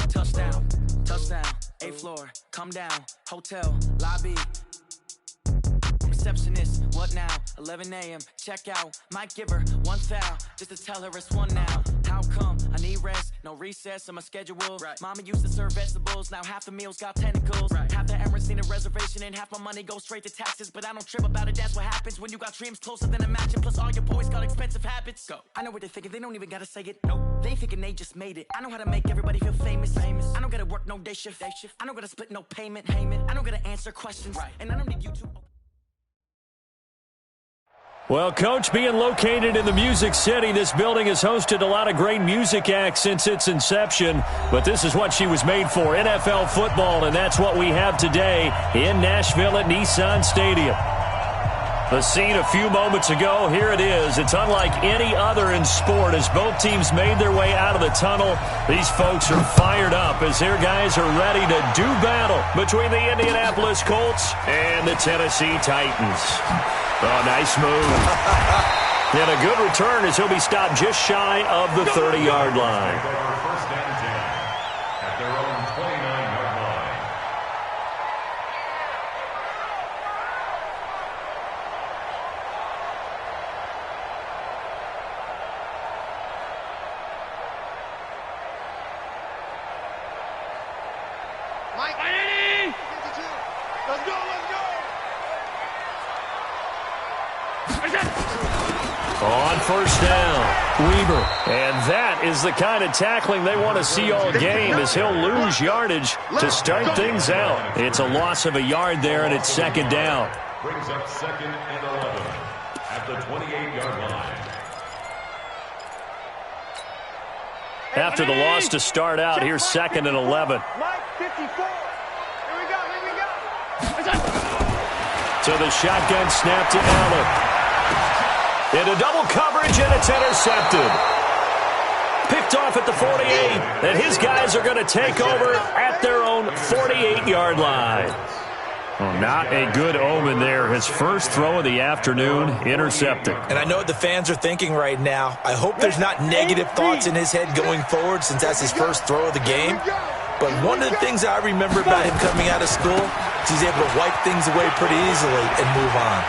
Touchdown, touchdown, 8th floor, come down, hotel, lobby. Receptionist, what now? 11 a.m. Check out. Might give her one foul just to tell her it's one now. How come? I need rest, no recess on my schedule. Right. Mama used to serve vegetables, now half the meals got tentacles. Right. Half the Emirates need a reservation and half my money goes straight to taxes. But I don't trip about it, that's what happens when you got dreams closer than a match. Plus all your boys got expensive habits. Go. I know what they're thinking, they don't even gotta say it. Nope. They thinking they just made it. I know how to make everybody feel famous. I don't gotta work no day shift. I don't gotta split no payment. I don't gotta answer questions. Right. And I don't need you to. Well, Coach, being located in the Music City, this building has hosted a lot of great music acts since its inception. But this is what she was made for, NFL football, and that's what we have today in Nashville at Nissan Stadium. The scene a few moments ago, here it is. It's unlike any other in sport as both teams made their way out of the tunnel. These folks are fired up as their guys are ready to do battle between the Indianapolis Colts and the Tennessee Titans. Oh, nice move. And a good return as he'll be stopped just shy of the 30-yard line. First down 10 at their own 29-yard line. Mike, ready? Let's go, let's go. On first down, Weaver. And that is the kind of tackling they want to see all game as he'll lose yardage to start things out. It's a loss of a yard there, and it's second down. Brings up 2nd and 11 at the 28-yard line. After the loss to start out, here's 2nd and 11. Mike, 54. Here we go. So the shotgun snap to Allen. Into double coverage, and it's intercepted. Picked off at the 48, and his guys are going to take over at their own 48-yard line. Well, not a good omen there. His first throw of the afternoon, intercepted. And I know what the fans are thinking right now. I hope there's not negative thoughts in his head going forward since that's his first throw of the game. But one of the things I remember about him coming out of school is he's able to wipe things away pretty easily and move on.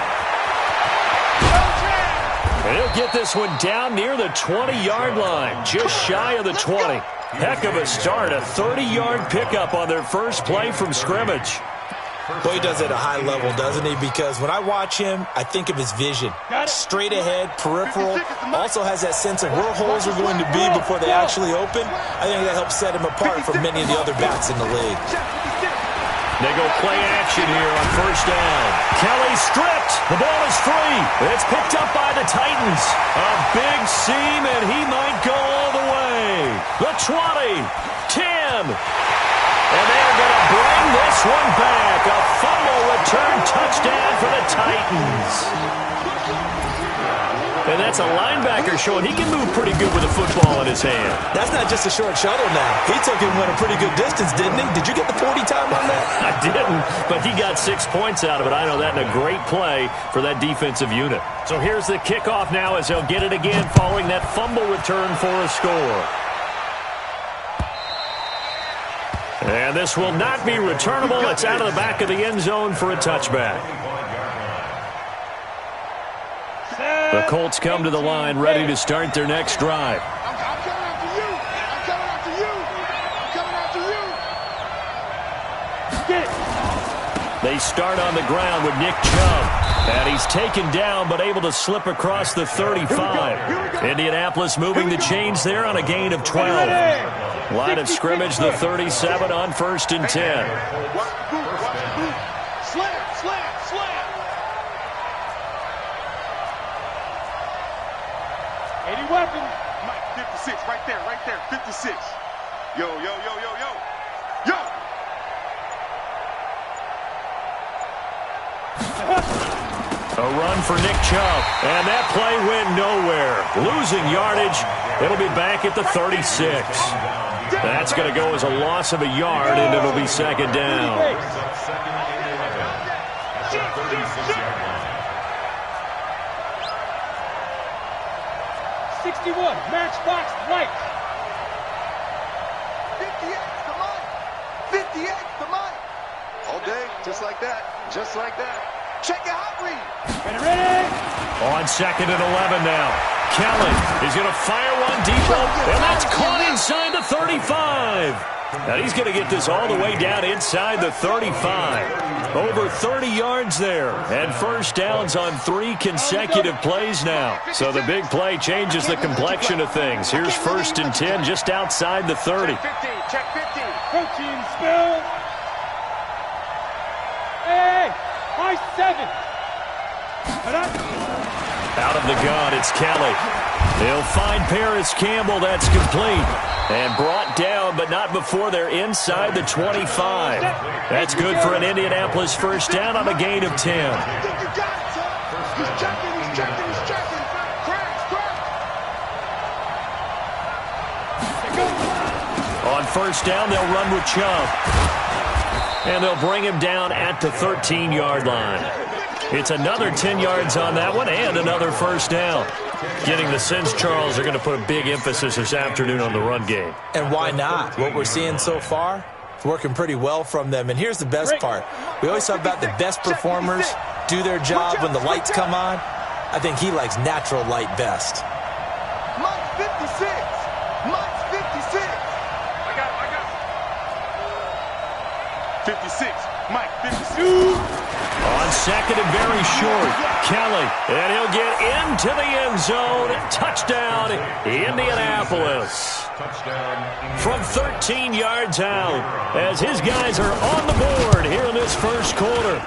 And he'll get this one down near the 20-yard line, just shy of the 20. Heck of a start, a 30-yard pickup on their first play from scrimmage. Boy, he does it at a high level, doesn't he? Because when I watch him, I think of his vision. Straight ahead, peripheral, also has that sense of where holes are going to be before they actually open. I think that helps set him apart from many of the other backs in the league. They go play action here on first down. Kelly stripped. The ball is free. It's picked up by the Titans. A big seam, and he might go all the way. The 20, 10. And they're going to bring this one back. A fumble return touchdown for the Titans. And that's a linebacker showing he can move pretty good with a football in his hand. That's not just a short shuttle now. He took him a pretty good distance, didn't he? Did you get the 40 time on that? I didn't, but he got 6 points out of it. I know that in a great play for that defensive unit. So here's the kickoff now as they'll get it again following that fumble return for a score. And this will not be returnable. It's out of the back of the end zone for a touchback. The Colts come to the line ready to start their next drive. I'm coming after you. I'm coming after you. I'm coming after you. They start on the ground with Nick Chubb. And he's taken down but able to slip across the 35. Indianapolis moving the chains there on a gain of 12. Line of scrimmage, the 37 on 1st and 10. Weapon. Mike, 56, right there, 56. Yo. A run for Nick Chubb, and that play went nowhere. Losing yardage, it'll be back at the 36. That's going to go as a loss of a yard, and it'll be second down. 61, matchbox right. 58, come 58 to Mike. All day, just like that. Just like that. Check it out, read. Ready? On 2nd and 11 now. Kelly is going to fire one deep, and that's caught inside the 35. Now he's going to get this all the way down inside the 35. Over 30 yards there, and first downs on 3 consecutive plays now. So the big play changes the complexion of things. Here's 1st and 10 just outside the 30. Check 50. 13, spill. Hey, my 7. Out of the gun, it's Kelly. He'll find Paris Campbell. That's complete. And brought down, but not before they're inside the 25. That's good for an Indianapolis first down on a gain of 10. On first down, they'll run with Chubb. And they'll bring him down at the 13-yard line. It's another 10 yards on that one and another first down. Getting the sense, Charles, are going to put a big emphasis this afternoon on the run game. And why not? What we're seeing so far, it's working pretty well from them. And here's the best part. We always talk about the best performers do their job when the lights come on. I think he likes natural light best. Mike 56. Mike 56. I got 56. Mike 52. On 2nd and very short, Kelly, and he'll get into the end zone. Touchdown, Indianapolis. From 13 yards out, as his guys are on the board here in this first quarter.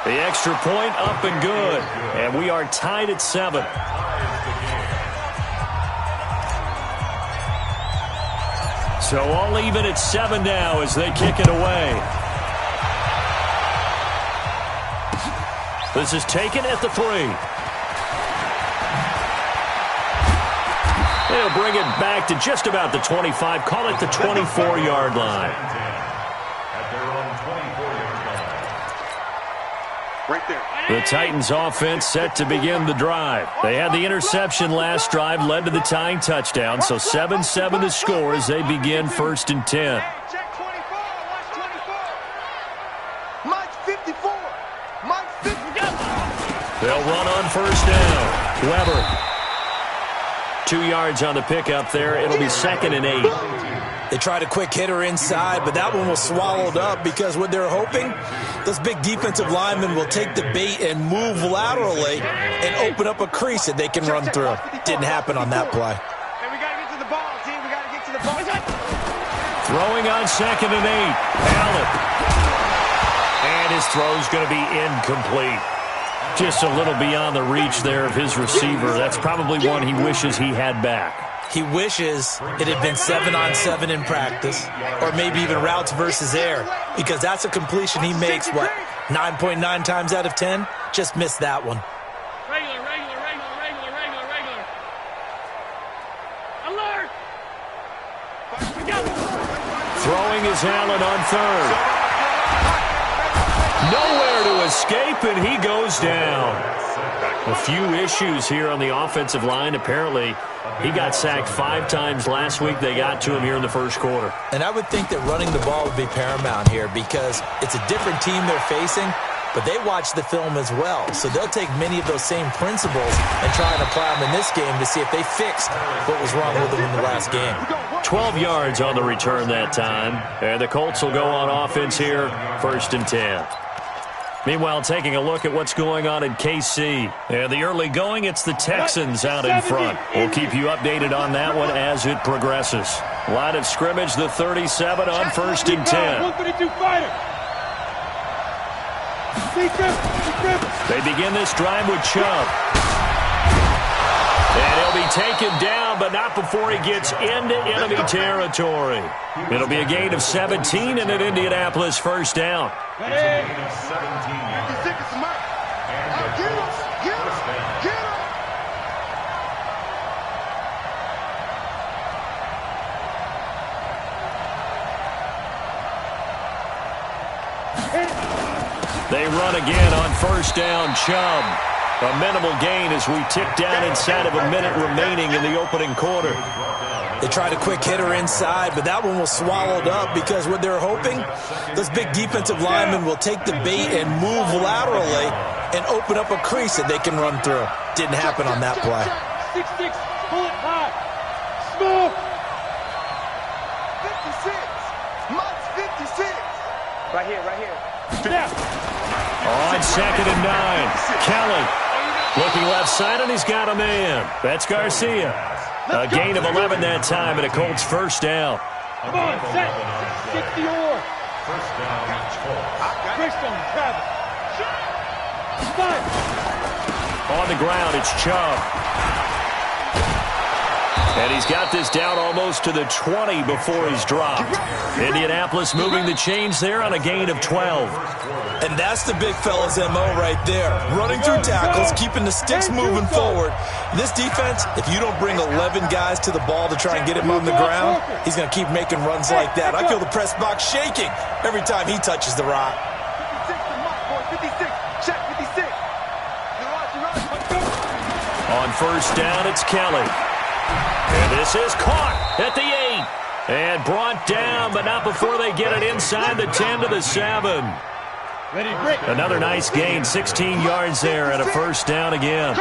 The extra point up and good, and we are tied at 7. So all even at 7 now as they kick it away. This is taken at the 3. They'll bring it back to just about the 25. Call it the 24-yard line. Right there. The Titans offense set to begin the drive. They had the interception last drive, led to the tying touchdown. So 7-7 to score as they begin 1st and 10. Check 24. Watch 24. Mike 54. Mike 50. They'll run on first down. Weber. 2 yards on the pickup there. It'll be 2nd and 8. They tried a quick hitter inside, but that one was swallowed up because what they're hoping, those big defensive linemen will take the bait and move laterally and open up a crease that they can run through. Didn't happen on that play. Hey, we got to get to the ball, team. We got to get to the ball. Throwing on 2nd and 8. Allen. And his throw's going to be incomplete. Just a little beyond the reach there of his receiver. That's probably one he wishes he had back. He wishes it had been 7-on-7 in practice, or maybe even routes versus air, because that's a completion he makes, 9.9 times out of 10? Just missed that one. Regular. Alert! Throwing is Allen on 3rd. Nowhere to escape, and he goes down. A few issues here on the offensive line. Apparently, he got sacked 5 times last week. They got to him here in the first quarter. And I would think that running the ball would be paramount here because it's a different team they're facing, but they watch the film as well. So they'll take many of those same principles and try and apply them in this game to see if they fixed what was wrong with them in the last game. 12 yards on the return that time. And the Colts will go on offense here, 1st and 10. Meanwhile, taking a look at what's going on in KC. And the early going, it's the Texans out in front. We'll keep you updated on that one as it progresses. Line of scrimmage, the 37 on 1st and 10. 132 fighter. They begin this drive with Chubb. And he'll be taken down, but not before he gets into enemy territory. It'll be a gain of 17 and an Indianapolis first down. Hey. They run again on first down, Chubb. A minimal gain as we tick down inside of a minute remaining in the opening quarter. They tried a quick hitter inside, but that one was swallowed up because what they're hoping, those big defensive linemen will take the bait and move laterally and open up a crease that they can run through. Didn't happen on that play. 6-6, pull it high. Smooth. 56. Mud's 56. Right here. On 2nd and 9, Kelly looking left side, and he's got a man. That's Garcia. A gain of 11 that time, and a Colts first down. Come on, set. 60 or. First down, Christian, Travis. Fire. On the ground, it's Chubb. And he's got this down almost to the 20 before he's dropped. Indianapolis moving the chains there on a gain of 12. And that's the big fella's MO right there. Running through tackles, keeping the sticks moving forward. This defense, if you don't bring 11 guys to the ball to try and get him on the ground, he's going to keep making runs like that. I feel the press box shaking every time he touches the rock. 56. Check 56. On first down, it's Kelly. And this is caught at the 8. And brought down, but not before they get it inside the 10 to the 7. Another nice gain, 16 yards there, and a first down again.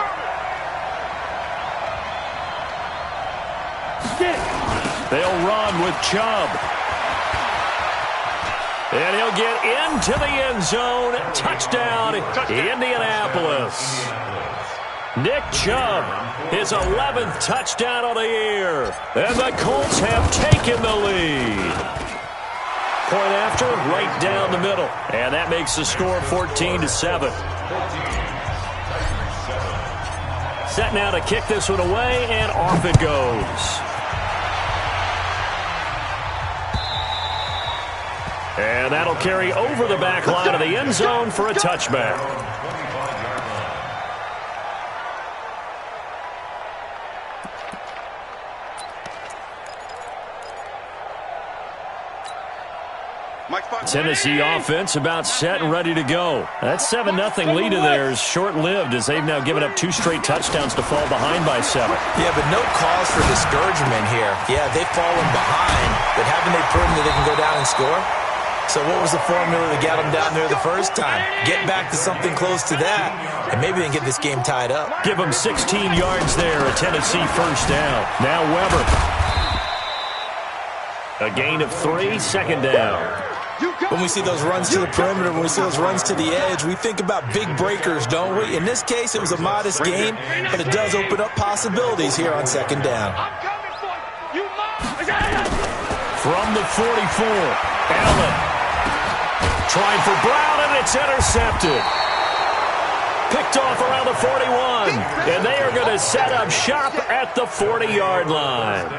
They'll run with Chubb. And he'll get into the end zone. Touchdown, Indianapolis. Nick Chubb, his 11th touchdown of the year. And the Colts have taken the lead. Point after, right down the middle. And that makes the score 14-7. Set now to kick this one away, and off it goes. And that'll carry over the back line of the end zone for a touchback. Tennessee offense about set and ready to go. That 7-0 lead of theirs short-lived as they've now given up 2 straight touchdowns to fall behind by 7. Yeah, but no cause for discouragement here. Yeah, they've fallen behind, but haven't they proven that they can go down and score? So what was the formula that got them down there the first time? Get back to something close to that, and maybe they can get this game tied up. Give them 16 yards there, a Tennessee first down. Now Weber. A gain of 3, second down. When we see those runs to the perimeter, when we see those runs to the edge, we think about big breakers, don't we? In this case, it was a modest gain, but it does open up possibilities here on second down. From the 44, Allen. Trying for Brown, and it's intercepted. Picked off around the 41, and they are going to set up shop at the 40-yard line.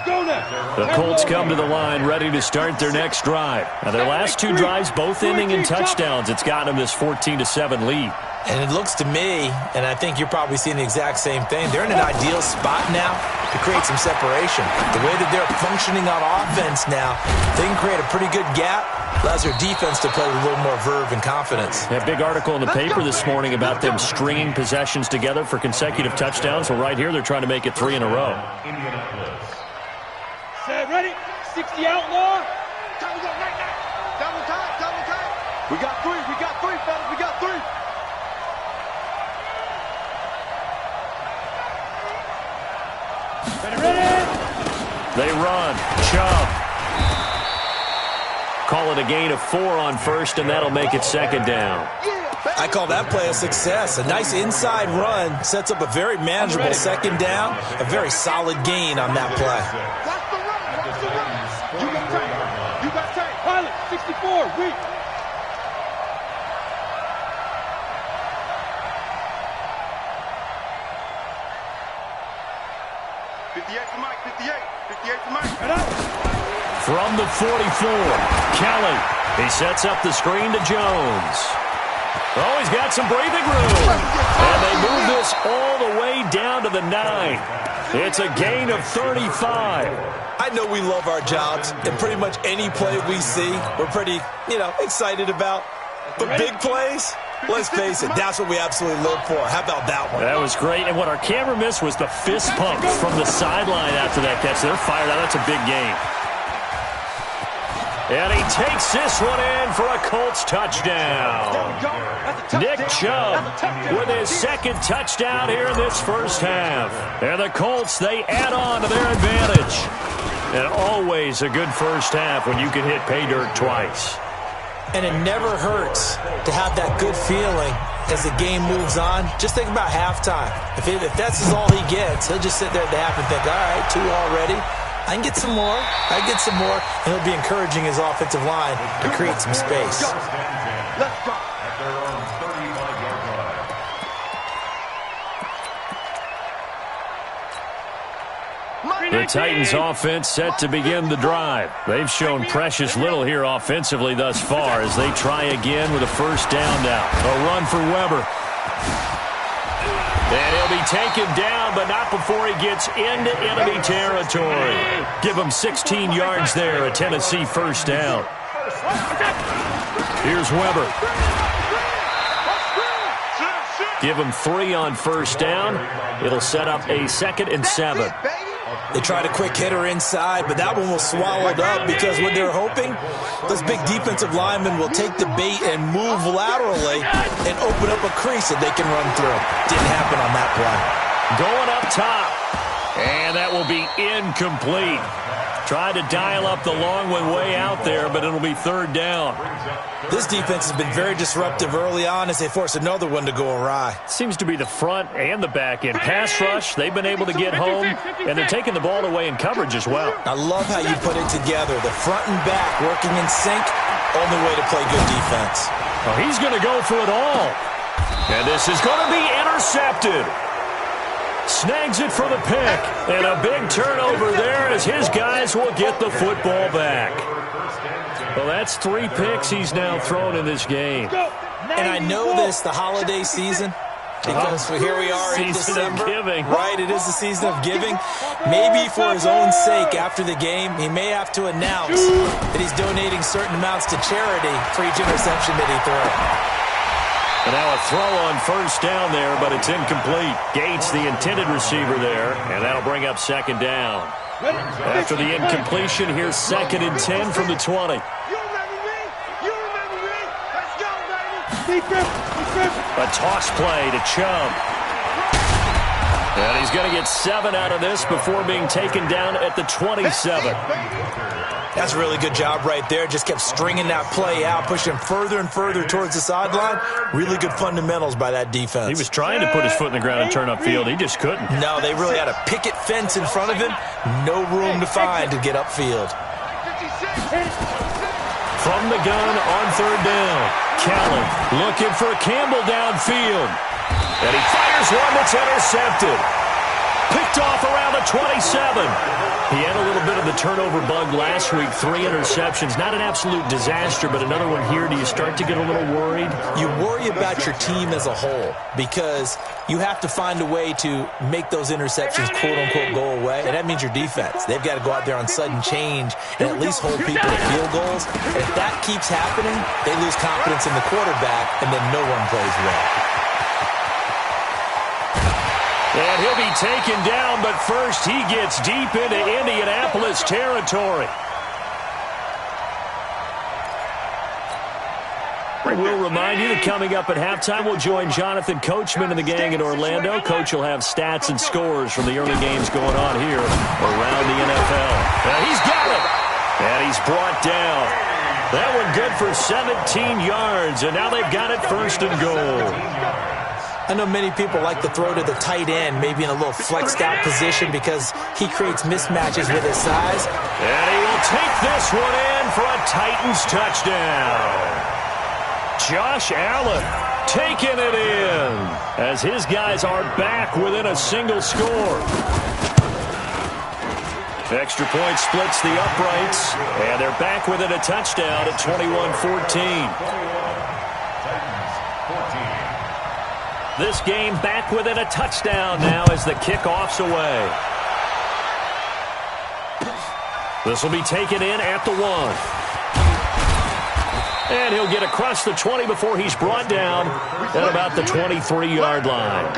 The Colts come to the line ready to start their next drive. Now, their last 2 drives, both ending in touchdowns. It's gotten them this 14-7 lead. And it looks to me, and I think you're probably seeing the exact same thing, they're in an ideal spot now to create some separation. The way that they're functioning on offense now, they can create a pretty good gap. Allows their defense to play with a little more verve and confidence. A big article in the paper this morning about them stringing possessions together for consecutive touchdowns. Well, right here, they're trying to make it 3 in a row. Set, ready? 60 outlaw. Time to go, right now. Double time. We got 3, fellas, we got 3. Ready? They run. Chubb. Call it a gain of 4 on first, and that'll make it second down. I call that play a success. A nice inside run sets up a very manageable second down. A very solid gain on that play. Watch the run. You got time. Pilot, 64, weak. From the 44, Kelly. He sets up the screen to Jones. Oh, he's got some breathing room. And they move this all the way down to the 9. It's a gain of 35. I know we love our jobs, and pretty much any play we see, we're pretty, excited about. But big plays, Let's face it, that's what we absolutely live for. How about that one? That was great. And what our camera missed was the fist pump from the sideline after that catch. They're fired out. That's a big game. And he takes this one in for a Colts touchdown. Nick Chubb with his second touchdown here in this first half. And the Colts, they add on to their advantage. And always a good first half when you can hit pay dirt twice. And it never hurts to have that good feeling as the game moves on. Just think about halftime. If that's all he gets, he'll just sit there at the half and think, all right, 2 already. I can get some more. I can get some more. And he'll be encouraging his offensive line to create some space. Let's go. At their own 35-yard line. The Titans offense set to begin the drive. They've shown precious little here offensively thus far as they try again with a first down now. A run for Weber. And he'll be taken down, but not before he gets into enemy territory. Give him 16 yards there, a Tennessee first down. Here's Weber. Give him 3 on first down. It'll set up a 2nd and 7. They tried a quick hitter inside, but that one was swallowed up because what they're hoping, those big defensive linemen will take the bait and move laterally and open up a crease that they can run through. Didn't happen on that play. Going up top, and that will be incomplete. Tried to dial up the long one way out there, but it'll be 3rd down. This defense has been very disruptive early on as they force another one to go awry. Seems to be the front and the back end. Pass rush, they've been able to get home, and they're taking the ball away in coverage as well. I love how you put it together. The front and back working in sync, only way to play good defense. Oh, he's going to go for it all. And this is going to be intercepted. Snags it for the pick. And a big turnover there as his guys will get the football back. Well, that's 3 picks he's now thrown in this game. And I know this, the holiday season, because here we are in December. Season of giving. Right, it is the season of giving. Maybe for his own sake after the game, he may have to announce that he's donating certain amounts to charity for each interception that he throws. And now a throw on first down there, but it's incomplete. Gates, the intended receiver there, and that'll bring up 2nd down. After the incompletion, here's 2nd and 10 from the 20. You remember me? You remember me? Let's go, baby. Defense. A toss play to Chubb. And he's going to get 7 out of this before being taken down at the 27. That's a really good job right there. Just kept stringing that play out, pushing further and further towards the sideline. Really good fundamentals by that defense. He was trying to put his foot in the ground and turn upfield. He just couldn't. No, they really had a picket fence in front of him. No room to find to get upfield. From the gun on 3rd down. Callen looking for Campbell downfield. And he fires one that's intercepted. Picked off around the 27. He had a little bit of the turnover bug last week. 3 interceptions. Not an absolute disaster, but another one here. Do you start to get a little worried? You worry about your team as a whole because you have to find a way to make those interceptions, quote-unquote, go away. And that means your defense. They've got to go out there on sudden change and at least hold people to field goals. And if that keeps happening, they lose confidence in the quarterback, and then no one plays well. And he'll be taken down, but first he gets deep into Indianapolis territory. We'll remind you that coming up at halftime, we'll join Jonathan Coachman and the gang in Orlando. Coach will have stats and scores from the early games going on here around the NFL. And he's got it. And he's brought down. That one good for 17 yards, and now they've got it 1st and goal. I know many people like to throw to the tight end, maybe in a little flexed out position because he creates mismatches with his size. And he will take this one in for a Titans touchdown. Josh Allen taking it in as his guys are back within a single score. Extra point splits the uprights, and they're back within a touchdown at 21-14. This game back within a touchdown now as the kickoff's away. This will be taken in at the 1. And he'll get across the 20 before he's brought down at about the 23-yard line.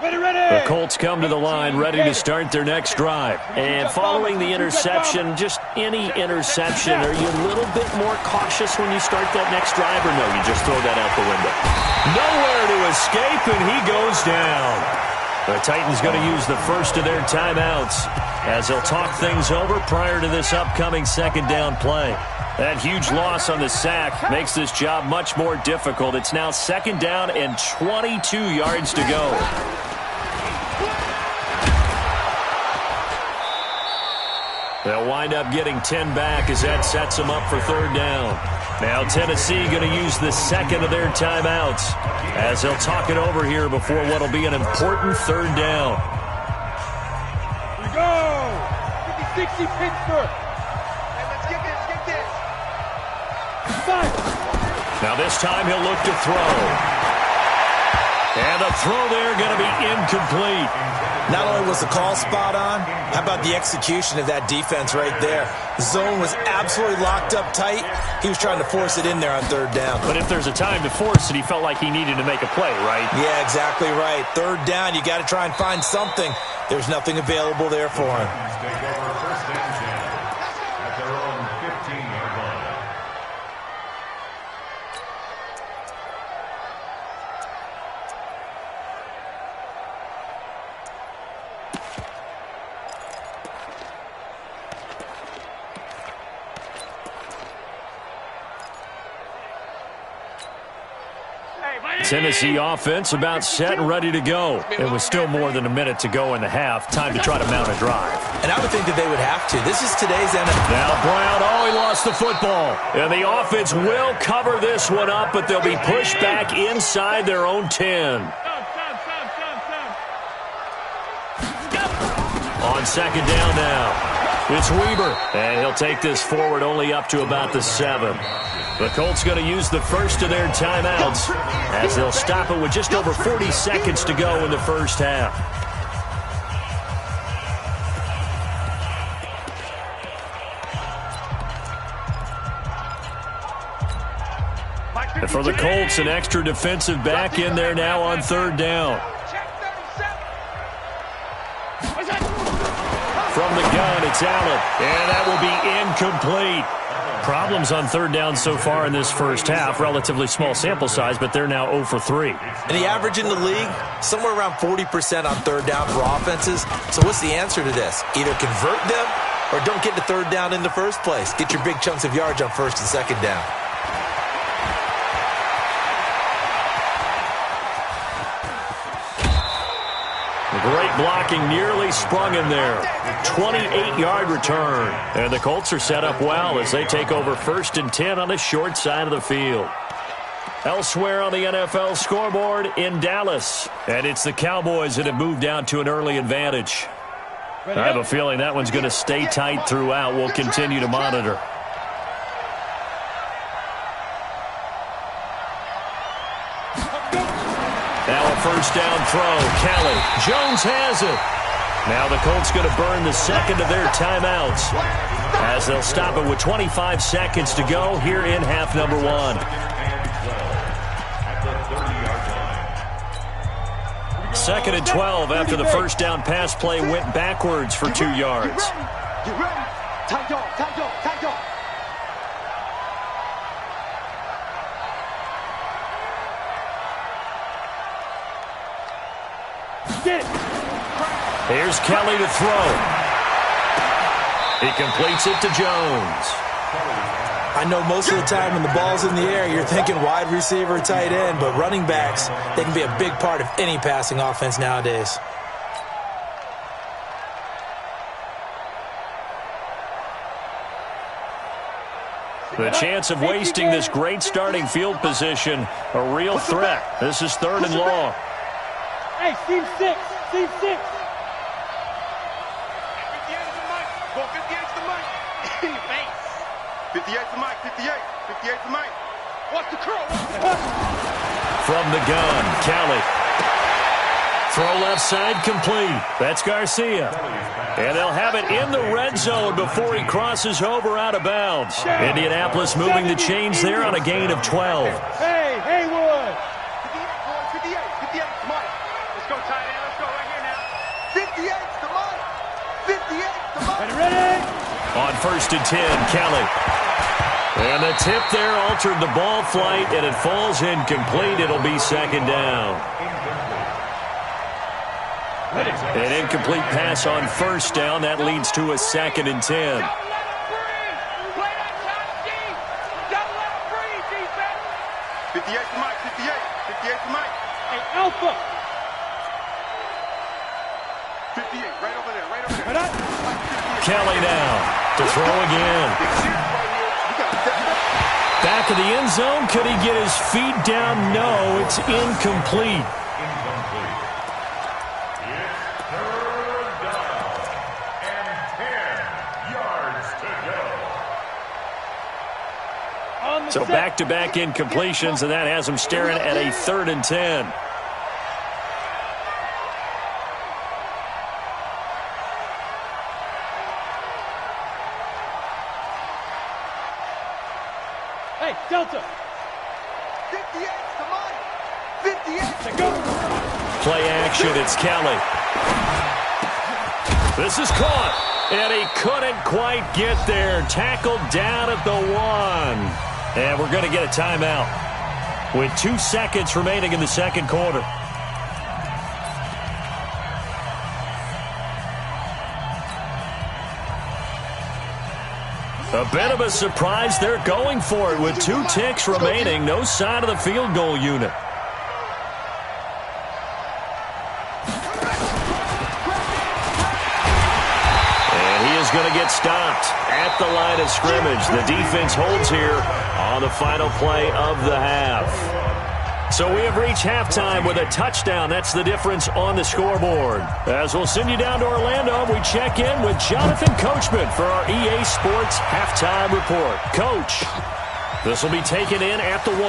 The Colts come to the line ready to start their next drive. And following the interception, just any interception, are you a little bit more cautious when you start that next drive, or no, you just throw that out the window? Nowhere to escape, and he goes down. The Titans going to use the first of their timeouts as they'll talk things over prior to this upcoming second down play. That huge loss on the sack makes this job much more difficult. It's now second down and 22 yards to go. They'll wind up getting 10 back as that sets them up for third down. Now Tennessee going to use the second of their timeouts as they'll talk it over here before what will be an important third down. Here we go! 50-60 Pittsburgh. Hey, let's get this. Now this time he'll look to throw. And the throw there going to be incomplete. Not only was the call spot on, how about the execution of that defense right there? The zone was absolutely locked up tight. He was trying to force it in there on third down. But if there's a time to force it, he felt like he needed to make a play, right? Yeah, exactly right. Third down, you got to try and find something. There's nothing available there for him. Take over first and 10 at their own 15-yard line. Tennessee offense about set and ready to go. It was still more than a minute to go in the half. Time to try to mount a drive. And I would think that they would have to. This is today's NFL. Now Brown, he lost the football. And the offense will cover this one up, but they'll be pushed back inside their own 10. On second down now, it's Weber. And he'll take this forward only up to about the 7. The Colts going to use the first of their timeouts as they'll stop it with just over 40 seconds to go in the first half. And for the Colts, an extra defensive back in there now on third down. From the gun, it's Allen, and that will be incomplete. Problems on third down so far in this first half. Relatively small sample size, but they're now 0 for 3. And the average in the league, somewhere around 40% on third down for offenses. So what's the answer to this? Either convert them or don't get to third down in the first place. Get your big chunks of yards on first and second down. Great blocking, nearly sprung him there. 28-yard return. And the Colts are set up well as they take over first and 10 on the short side of the field. Elsewhere on the NFL scoreboard in Dallas. And it's the Cowboys that have moved out to an early advantage. I have a feeling that one's going to stay tight throughout. We'll continue to monitor. Now a first down throw. Kelly. Jones has it. Now the Colts going to burn the second of their timeouts as they'll stop it with 25 seconds to go here in half number 1. Second and 12 after the first down pass play went backwards for 2 yards. Get ready. Tight dog. Get it. Here's Kelly to throw. He completes it to Jones. I know most of the time when the ball's in the air, you're thinking wide receiver, tight end, but running backs, they can be a big part of any passing offense nowadays. The chance of wasting this great starting field position, a real threat. This is third and long. Hey, team 6. 58 to the mic. Go 58 to the mic. 58 to the mic. 58 to the mic. Watch the curl. From the gun, Kelly. Throw left side complete. That's Garcia. And they'll have it in the red zone before he crosses over out of bounds. Indianapolis moving the chains there on a gain of 12. Hey, Haywood! 58, 58, Mike. Let's go tight end. Let's go right here now. 58 to Mike. 58 to Mike. Ready? On 1st and 10, Kelly. And the tip there altered the ball flight, and it falls incomplete. It'll be 2nd down. An incomplete pass on 1st down. That leads to a 2nd and 10. 58 to Mike, 58. 58 to Mike. Hey, Alpha! 58, right over there, right over there. Kelly now to throw again. Back of the end zone. Could he get his feet down? No, it's incomplete. So back-to-back incompletions, and that has him staring at a 3rd and 10. Hey, Delta! 58 to Mike. 58 to go. Play action, it's Kelly. This is caught, and he couldn't quite get there. Tackled down at the 1. And we're going to get a timeout with 2 seconds remaining in the 2nd quarter. A bit of a surprise. They're going for it with 2 ticks remaining. No sign of the field goal unit. Going to get stopped at the line of scrimmage. The defense holds here on the final play of the half. So we have reached halftime with a touchdown. That's the difference on the scoreboard. As we'll send you down to Orlando, we check in with Jonathan Coachman for our EA Sports Halftime Report. Coach, this will be taken in at the 1.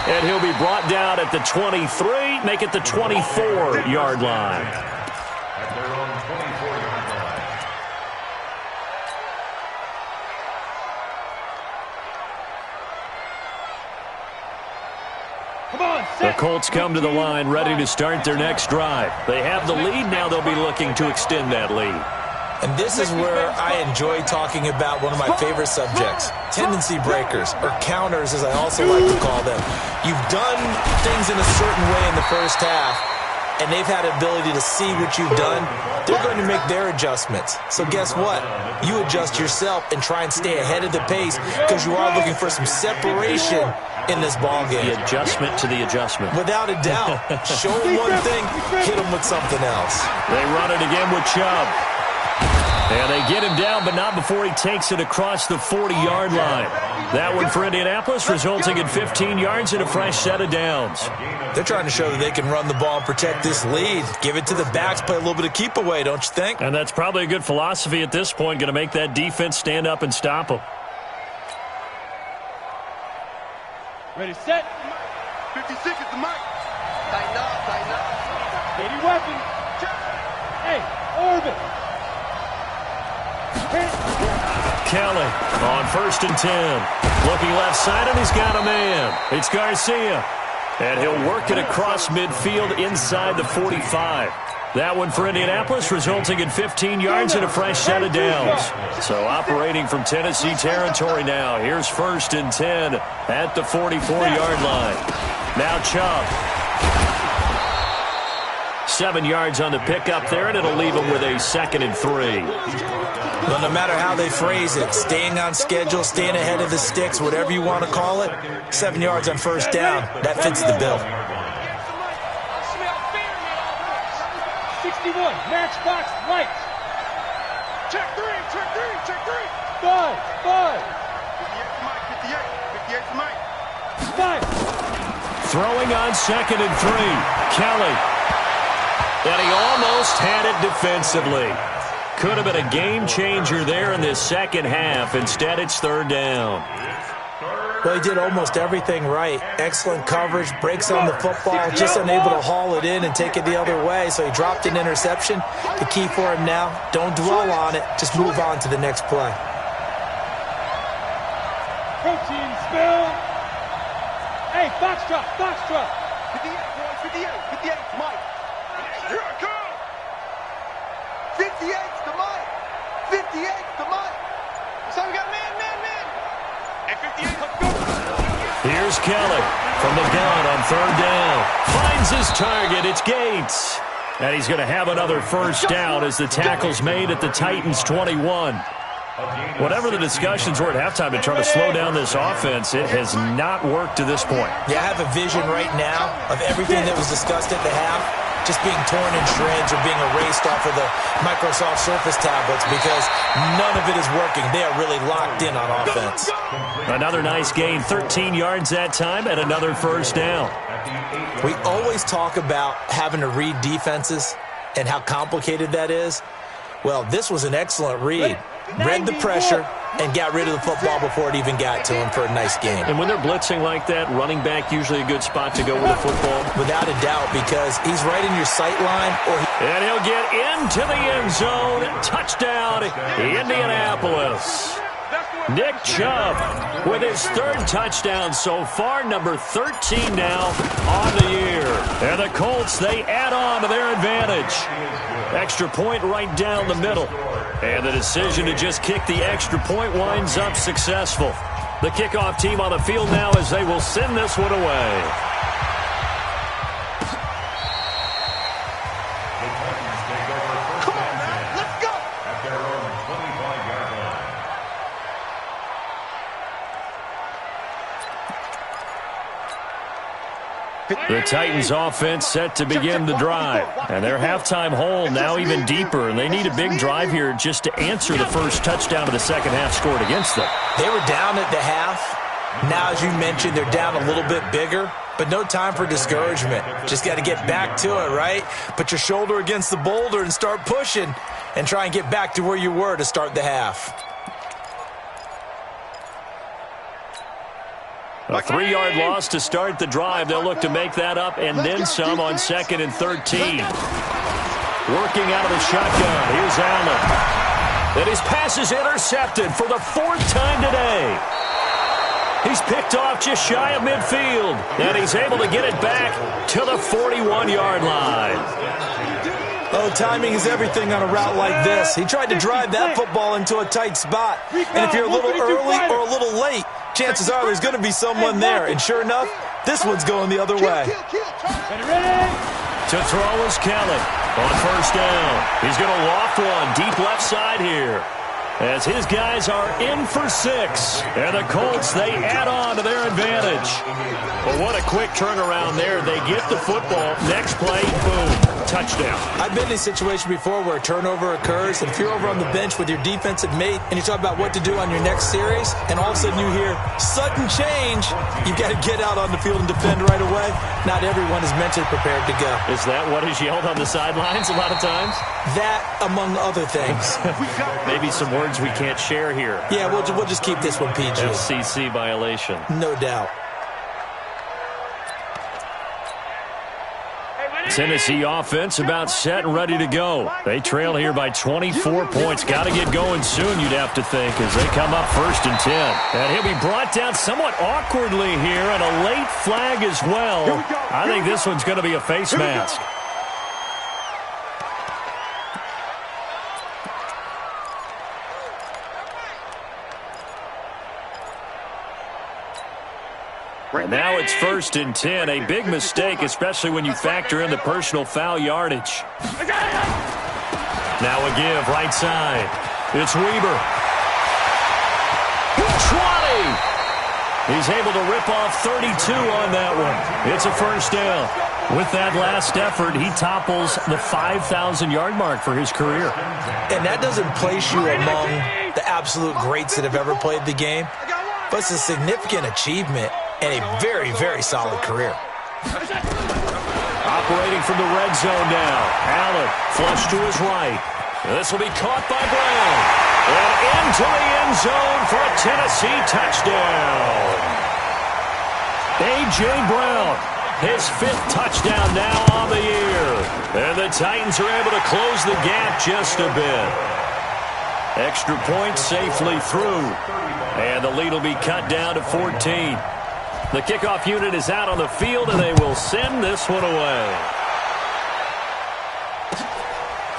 And he'll be brought down at the 23, make it the 24-yard line. At their own 24-yard line. The Colts come to the line ready to start their next drive. They have the lead. Now they'll be looking to extend that lead. And this is where I enjoy talking about one of my favorite subjects, tendency breakers, or counters as I also like to call them. You've done things in a certain way in the first half, and they've had the ability to see what you've done. They're going to make their adjustments. So guess what? You adjust yourself and try and stay ahead of the pace because you are looking for some separation in this ball game. The adjustment to the adjustment. Without a doubt. Show them one thing, hit them with something else. They run it again with Chubb. And they get him down, but not before he takes it across the 40-yard line. That one for Indianapolis, resulting in 15 yards and a fresh set of downs. They're trying to show that they can run the ball and protect this lead. Give it to the backs, play a little bit of keep away, don't you think? And that's probably a good philosophy at this point, going to make that defense stand up and stop them. Ready, set. 56 is the mic. Tighten up, tighten up. Ready, weapon. Hey, orbit. Kelly on 1st and 10. Looking left side, and he's got a man. It's Garcia. And he'll work it across midfield inside the 45. That one for Indianapolis, resulting in 15 yards and a fresh set of downs. So operating from Tennessee territory now. Here's 1st and 10 at the 44-yard line. Now Chubb. 7 yards on the pickup there, and it'll leave him with a 2nd and 3. Well, no matter how they phrase it, staying on schedule, staying ahead of the sticks, whatever you want to call it, 7 yards on 1st down, that fits the bill. 61, matchbox right. Check 3, check 3, check 3. 5, 5. 58 to Mike, 58. 58 to Mike. 5. Throwing on 2nd and 3. Kelly. And he almost had it defensively. Could have been a game changer there in this second half. Instead, it's 3rd down. It's 3rd Well, he did almost everything right. Excellent coverage, breaks on the football, just unable to haul it in and take it the other way, so he dropped an interception. The key for him now, don't dwell on it, just move on to the next play. Protein spill. Hey, Foxtrot, Foxtrot. 58, boys, 58, Mike. Here I come. 58's the Mike. 58's the Mike. So we got man. And 58, let's go. Here's Kelly from the gun on third down. Finds his target. It's Gates. And he's going to have another first down as the tackle's made at the Titans' 21. Whatever the discussions were at halftime to try to slow down this offense, it has not worked to this point. Yeah, I have a vision right now of everything that was discussed at the half just being torn in shreds or being erased off of the Microsoft Surface tablets because none of it is working. They are really locked in on offense. Another nice gain, 13 yards that time, and another first down. We always talk about having to read defenses and how complicated that is. Well, this was an excellent read. Read the pressure and got rid of the football before it even got to him for a nice game. And when they're blitzing like that, running back usually a good spot to go with the football? Without a doubt, because he's right in your sight line. And he'll get into the end zone. Touchdown, Indianapolis. Nick Chubb with his third touchdown so far, number 13 now on the year. And the Colts, they add on to their advantage. Extra point right down the middle. And the decision to just kick the extra point winds up successful. The kickoff team on the field now as they will send this one away. Come on, man, let's go. At their own 25-yard line. The Titans offense set to begin the drive. And their halftime hole now even deeper. And they need a big drive here just to answer the first touchdown of the second half scored against them. They were down at the half. Now, as you mentioned, they're down a little bit bigger. But no time for discouragement. Just got to get back to it, right? Put your shoulder against the boulder and start pushing. And try and get back to where you were to start the half. A 3-yard loss to start the drive. They'll look to make that up and then some on 2nd and 13. Working out of the shotgun. Here's Allen. And his pass is intercepted for the 4th time today. He's picked off just shy of midfield. And he's able to get it back to the 41-yard line. Oh, timing is everything on a route like this. He tried to drive that football into a tight spot. And if you're a little early or a little late, chances are there's going to be someone there. And sure enough, this one's going the other way. To throw is Kelly on first down. He's going to loft one deep left side here. As his guys are in for 6. And the Colts, they add on to their advantage. But what a quick turnaround there. They get the football. Next play, boom. Touchdown. I've been in a situation before where a turnover occurs, and if you're over on the bench with your defensive mate and you talk about what to do on your next series, and all of a sudden you hear sudden change, you've got to get out on the field and defend right away. Not everyone is mentally prepared to go. Is that what is yelled on the sidelines a lot of times? That, among other things. Maybe some words we can't share here. Yeah, we'll just keep this one PG. FCC violation. No doubt. Tennessee offense about set and ready to go. They trail here by 24 points. Got to get going soon, you'd have to think, as they come up 1st and 10. And he'll be brought down somewhat awkwardly here, and a late flag as well. I think this one's going to be a face mask. And now it's 1st and 10. A big mistake, especially when you factor in the personal foul yardage. Now a give, right side. It's Weber. 20! He's able to rip off 32 on that one. It's a first down. With that last effort, he topples the 5,000-yard mark for his career. And that doesn't place you among the absolute greats that have ever played the game, but it's a significant achievement and a very, very solid career. Operating from the red zone now. Allen flush to his right. This will be caught by Brown. And into the end zone for a Tennessee touchdown. A.J. Brown, his 5th touchdown now on the year. And the Titans are able to close the gap just a bit. Extra point safely through. And the lead will be cut down to 14. The kickoff unit is out on the field, and they will send this one away.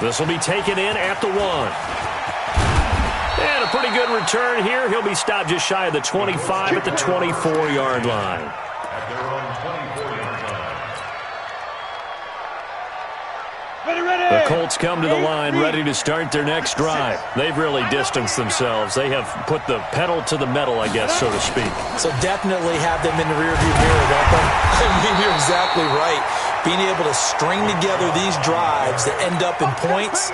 This will be taken in at the 1. And a pretty good return here. He'll be stopped just shy of the 25 at the 24-yard line. At their own 24-yard line. The Colts come to the line ready to start their next drive. They've really distanced themselves. They have put the pedal to the metal, I guess, so to speak. So definitely have them in the rearview mirror, don't they? I mean, you're exactly right. Being able to string together these drives that end up in points,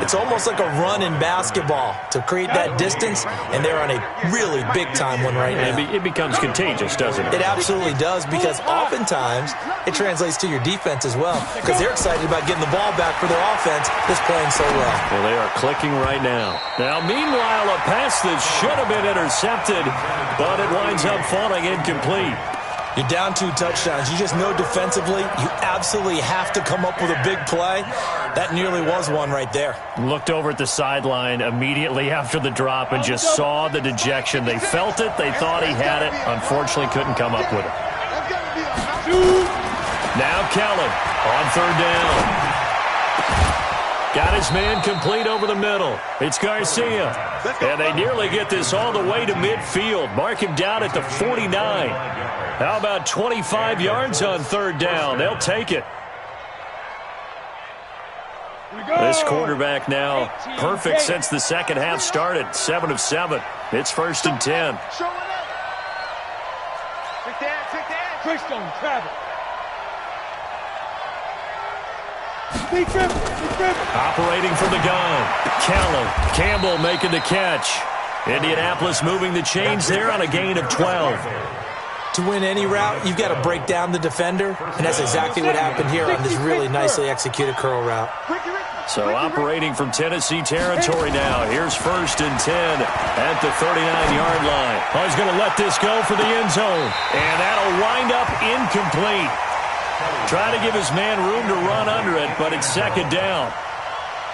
it's almost like a run in basketball to create that distance, and they're on a really big-time one right now. It becomes contagious, doesn't it? It absolutely does, because oftentimes it translates to your defense as well, because they're excited about getting the ball back for their offense that's playing so well. Well, they are clicking right now. Now, meanwhile, a pass that should have been intercepted, but it winds up falling incomplete. You're down 2 touchdowns. You just know defensively you absolutely have to come up with a big play. That nearly was one right there. Looked over at the sideline immediately after the drop and just saw the dejection. They felt it. They thought he had it. Unfortunately, couldn't come up with it. Now Kelly on 3rd down. Got his man complete over the middle. It's Garcia. And they nearly get this all the way to midfield. Mark him down at the 49. How about 25 yards on 3rd down? They'll take it. This quarterback now perfect since the second half started. 7 of 7. It's 1st and 10. Operating from the gun. Campbell making the catch. Indianapolis moving the chains there on a gain of 12. To win any route, you've got to break down the defender, and that's exactly what happened here on this really nicely executed curl route. So operating from Tennessee territory now. Here's 1st and 10 at the 39-yard line. Oh, he's going to let this go for the end zone. And that'll wind up incomplete. Trying to give his man room to run under it, but it's 2nd down.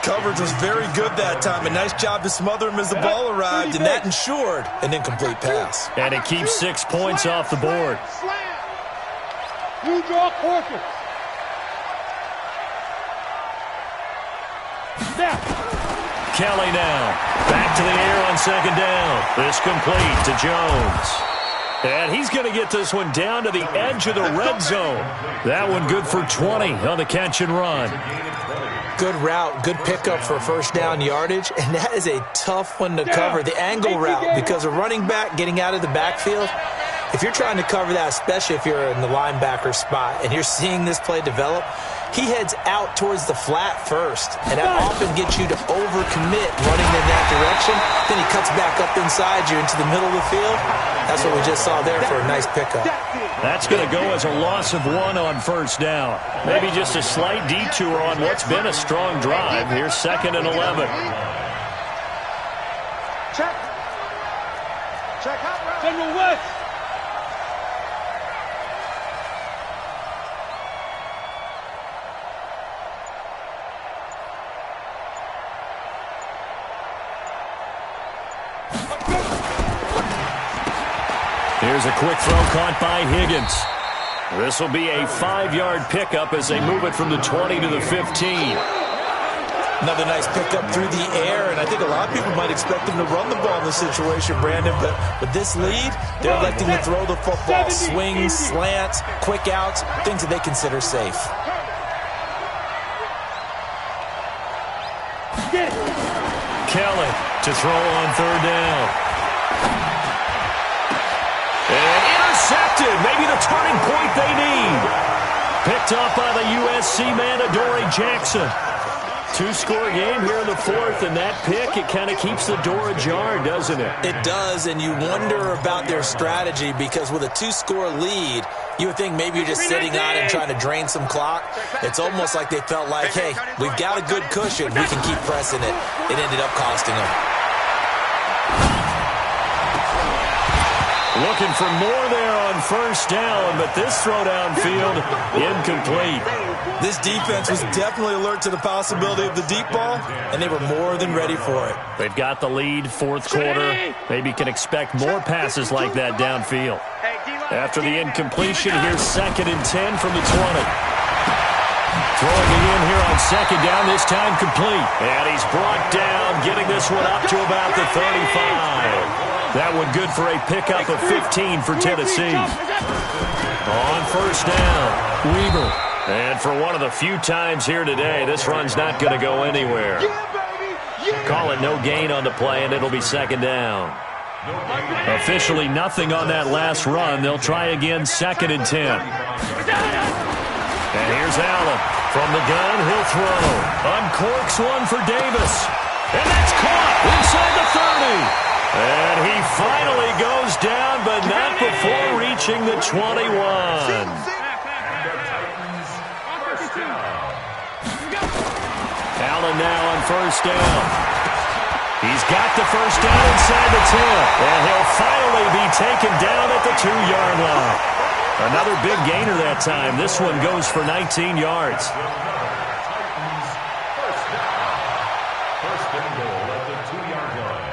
Coverage was very good that time. A nice job to smother him as the ball arrived, and that ensured an incomplete pass. And it keeps 6 points off the board. You draw quarter. Kelly now. Back to the air on 2nd down. This complete to Jones. And he's going to get this one down to the edge of the red zone. That one good for 20 on the catch and run. Good route, good pickup for 1st down yardage, and that is a tough one to cover, the angle route, because a running back getting out of the backfield, if you're trying to cover that, especially if you're in the linebacker spot and you're seeing this play develop, he heads out towards the flat first, and that often gets you to overcommit running in that direction. Then he cuts back up inside you into the middle of the field. That's what we just saw there for a nice pickup. That's going to go as a loss of 1 on 1st down. Maybe just a slight detour on what's been a strong drive. Here's 2nd and 11. Check. Check out. General West. Here's a quick throw caught by Higgins. This will be a 5-yard pickup as they move it from the 20 to the 15. Another nice pickup through the air, and I think a lot of people might expect them to run the ball in this situation, Brandon, but with this lead, they're electing to throw the football. Swings, slants, quick outs, things that they consider safe. Kelly to throw on 3rd down. And intercepted. Maybe the turning point they need. Picked up by the USC man, Adoree Jackson. 2-score game here in the 4th, and that pick, it kind of keeps the door ajar, doesn't it? It does, and you wonder about their strategy because with a 2-score lead, you would think maybe you're just sitting on and trying to drain some clock. It's almost like they felt like, hey, we've got a good cushion. We can keep pressing it. It ended up costing them. Looking for more there on on first down, but this throw downfield, incomplete. This defense was definitely alert to the possibility of the deep ball, and they were more than ready for it. They've got the lead, fourth quarter. Maybe can expect more passes like that downfield. After the incompletion, here's 2nd and 10 from the 20. Throwing it in here on 2nd down, this time complete. And he's brought down, getting this one up to about the 35. That one good for a pickup of 15 for Tennessee. On first down, Weaver. And for one of the few times here today, this run's not going to go anywhere. Call it no gain on the play, and it'll be 2nd down. Officially nothing on that last run. They'll try again, 2nd and 10. And here's Allen. From the gun, he'll throw. Uncorks one for Davis. And that's caught inside the 30. And he finally goes down, but not before reaching the 21. Allen now on first down. He's got the first down inside the 10. And he'll finally be taken down at the 2-yard line. Another big gainer that time. This one goes for 19 yards. First and goal at the 2-yard line.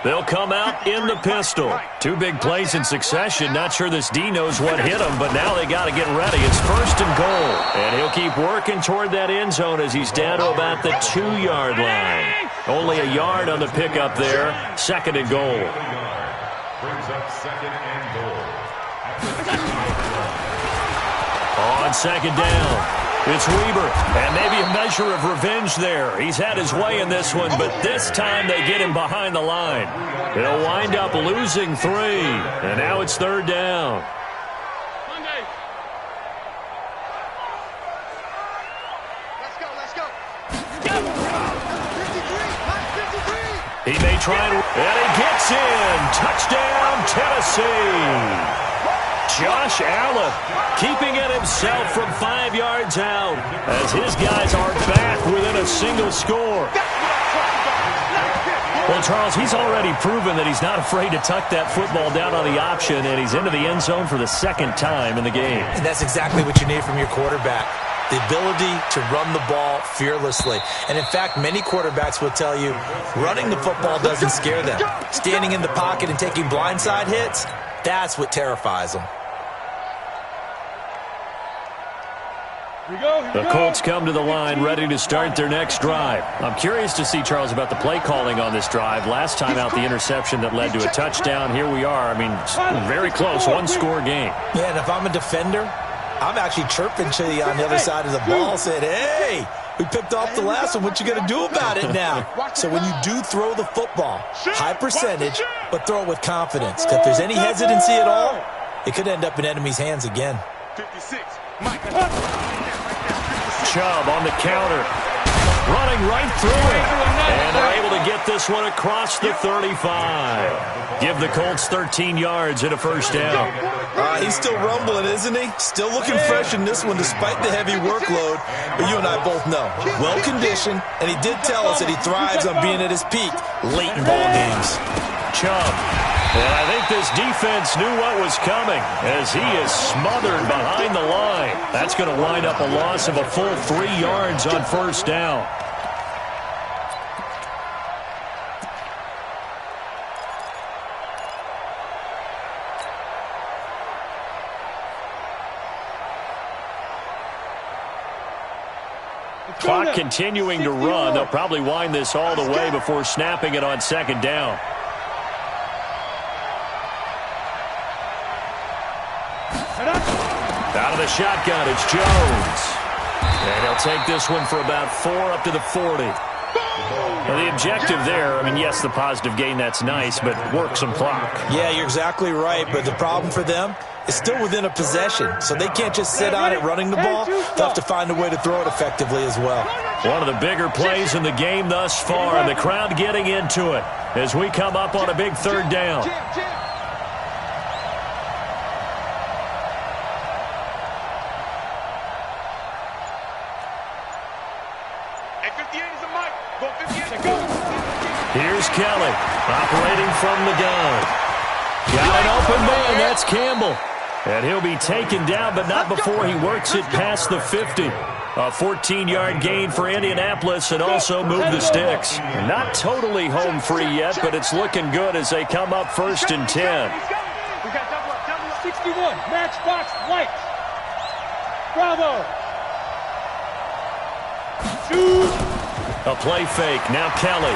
They'll come out in the pistol. 2 big plays in succession. Not sure this D knows what hit him, but now they got to get ready. It's 1st and goal. And he'll keep working toward that end zone as he's down to about the 2-yard line. Only a yard on the pickup there. 2nd and goal. Brings up 2nd and goal. On 2nd down, it's Weaver. And maybe a measure of revenge there. He's had his way in this one, but this time they get him behind the line. He'll wind up losing 3. And now it's 3rd down. Let's go. He may try and he gets in. Touchdown, Tennessee. Josh Allen keeping it himself from 5 yards out as his guys are back within a single score. Well, Charles, he's already proven that he's not afraid to tuck that football down on the option, and he's into the end zone for the 2nd time in the game. And that's exactly what you need from your quarterback. The ability to run the ball fearlessly. And in fact, many quarterbacks will tell you running the football doesn't scare them. Standing in the pocket and taking blindside hits, that's what terrifies them. The Colts come to the line ready to start their next drive. I'm curious to see, Charles, about the play calling on this drive. Last time out, the interception that led to a touchdown. Here we are. I mean, very close, 1-score game. Yeah, and if I'm a defender, I'm actually chirping to you on the other side of the ball, saying, hey, we picked off the last one. What you going to do about it now? So when you do throw the football, high percentage, but throw it with confidence. Because if there's any hesitancy at all, it could end up in enemy's hands again. 56, Mike. Chubb on the counter, running right through it, and they're able to get this one across the 35. Give the Colts 13 yards and a first down. He's still rumbling, isn't he? Still looking fresh in this one despite the heavy workload. But you and I both know, well-conditioned, and he did tell us that he thrives on being at his peak late in ball games. Chubb. And I think this defense knew what was coming as he is smothered behind the line. That's going to wind up a loss of a full 3 yards on first down. Clock continuing to run. They'll probably wind this all the way before snapping it on 2nd down. Out of the shotgun, it's Jones. And he'll take this one for about 4 up to the 40. Now the objective there, I mean, yes, the positive gain, that's nice, but work some clock. Yeah, you're exactly right, but the problem for them is still within a possession, so they can't just sit on it running the ball. They'll have to find a way to throw it effectively as well. One of the bigger plays in the game thus far, and the crowd getting into it as we come up on a big 3rd down. Here's Kelly, operating from the gun. Got an open man. That's Campbell. And he'll be taken down, but not before he works it past the 50. A 14-yard gain for Indianapolis and also move the sticks. Not totally home free yet, but it's looking good as they come up 1st and 10. We got double up. 61, matchbox white. Bravo. Shoot. A play fake. Now Kelly.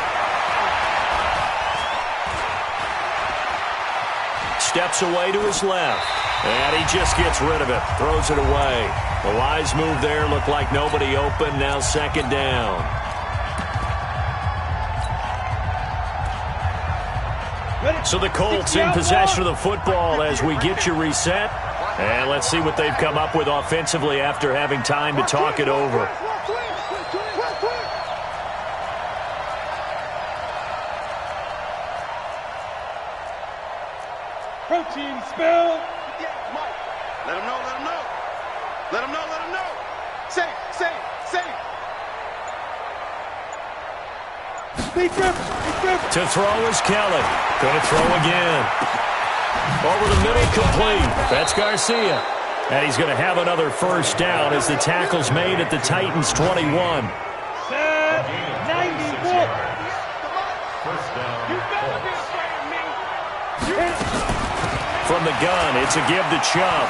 Steps away to his left. And he just gets rid of it. Throws it away. The wise move there. Looked like nobody open. Now 2nd down. So the Colts in possession of the football as we get you reset. And let's see what they've come up with offensively after having time to talk it over. Protein spill. Let him know, let him know. Let him know, let him know. Say. To throw is Kelly. Going to throw again. Over the middle, complete. That's Garcia. And he's going to have another 1st down as the tackle's made at the Titans' 21. 91. From the gun, it's a give to Chubb.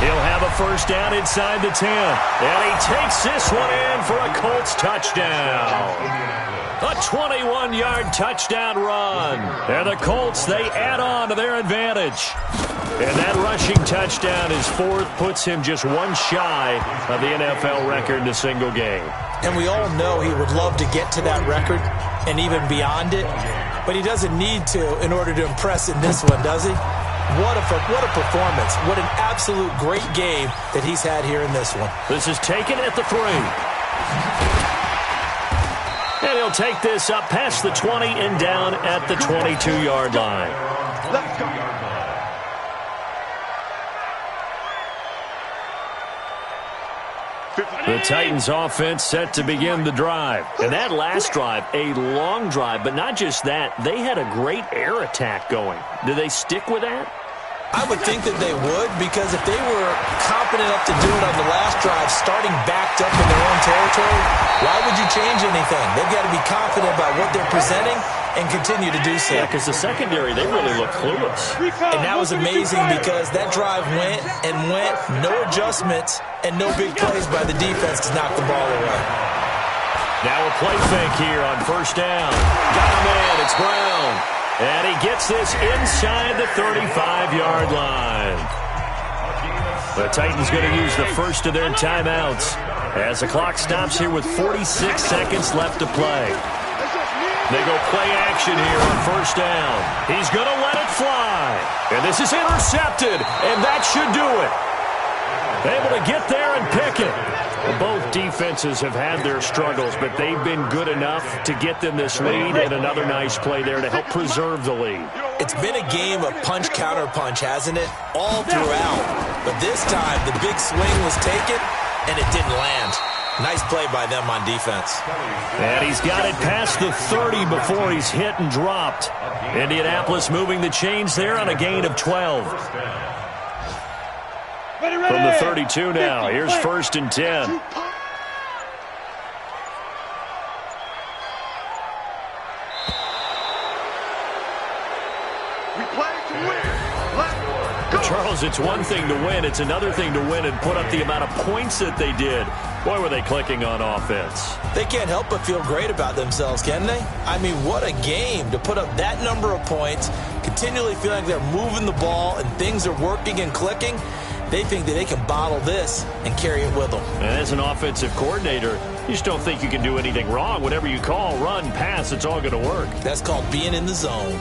He'll have a 1st down inside the 10. And he takes this one in for a Colts touchdown. A 21-yard touchdown run. And the Colts, they add on to their advantage. And that rushing touchdown is 4th, puts him just one shy of the NFL record in a single game. And we all know he would love to get to that record and even beyond it. But he doesn't need to in order to impress in this one, does he? What a performance. What an absolute great game that he's had here in this one. This is taken at the 3. And he'll take this up past the 20 and down at the 22-yard line. Let's go. The Titans offense set to begin the drive. And that last drive, a long drive, but not just that. They had a great air attack going. Do they stick with that? I would think that they would, because if they were confident enough to do it on the last drive, starting backed up in their own territory, why would you change anything? They've got to be confident about what they're presenting and continue to do so. Yeah, because the secondary, they really look clueless. And that was amazing because that drive went and went, no adjustments and no big plays by the defense to knock the ball away. Now a play fake here on 1st down. Got a man, it's Brown. And he gets this inside the 35-yard line. The Titans going to use the first of their timeouts as the clock stops here with 46 seconds left to play. They go play action here on 1st down. He's going to let it fly. And this is intercepted, and that should do it. Able to get there and pick it. Both defenses have had their struggles, but they've been good enough to get them this lead, and another nice play there to help preserve the lead. It's been a game of punch-counter-punch, hasn't it? All throughout. But this time, the big swing was taken, and it didn't land. Nice play by them on defense. And he's got it past the 30 before he's hit and dropped. Indianapolis moving the chains there on a gain of 12. From the 32 now, here's 1st and 10. We play to win. Let's go. Charles, it's one thing to win. It's another thing to win and put up the amount of points that they did. Boy, were they clicking on offense. They can't help but feel great about themselves, can they? I mean, what a game to put up that number of points, continually feeling like they're moving the ball and things are working and clicking. They think that they can bottle this and carry it with them. And as an offensive coordinator, you just don't think you can do anything wrong. Whatever you call, run, pass, it's all going to work. That's called being in the zone.